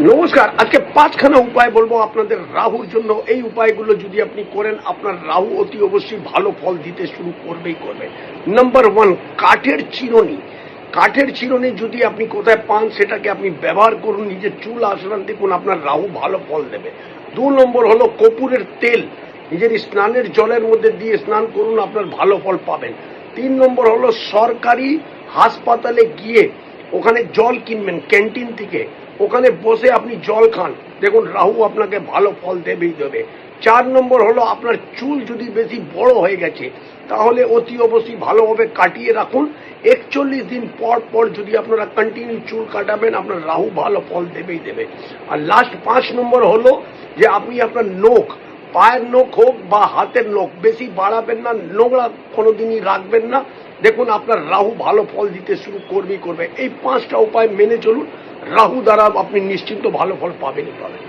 নমস্কার। আজকে পাঁচখানা উপায় বলবো আপনাদের রাহুর জন্য। এই উপায়গুলো যদি আপনি করেন আপনার রাহু অতি অবশ্যই ভালো ফল দিতে শুরু করবেই করবে। নাম্বার ওয়ান, কাঠের চিরুনি। কাঠের চিরুনি যদি আপনি কোথায় পান সেটাকে আপনি ব্যবহার করুন, নিজের চুল আঁচড়ান, দেখুন আপনার রাহু ভালো ফল দেবে। 2 নম্বর হলো কর্পূরের তেল, নিজের স্নানের জলের মধ্যে দিয়ে স্নান করুন, আপনার ভালো ফল পাবেন। 3 নম্বর হলো সরকারি হাসপাতালে গিয়ে ওখানে জল কিনবেন ক্যান্টিন থেকে, ওখানে বসে আপনি জল খান, দেখুন রাহু আপনাকে ভালো ফল দেবেই দেবে। 4 নম্বর হলো আপনার চুল যদি বেশি বড় হয়ে গেছে তাহলে অতি অবশ্যই ভালোভাবে কাটিয়ে রাখুন। 41 দিন পর পর যদি আপনারা কন্টিনিউ চুল কাটাবেন আপনার রাহু ভালো ফল দেবেই দেবে। আর লাস্ট 5 নম্বর হলো যে আপনি আপনার নখ, পায়ের নখ হোক বা হাতের নখ বেশি বাড়াবেন না, নোংরা কোনোদিনই রাখবেন না, দেখুন আপনার রাহু ভালো ফল দিতে শুরু করবেই করবে। এই 5টা উপায় মেনে চলুন, রাহু দ্বারা আপনি নিশ্চিন্ত ভালো ফল পাবেনই পাবেন।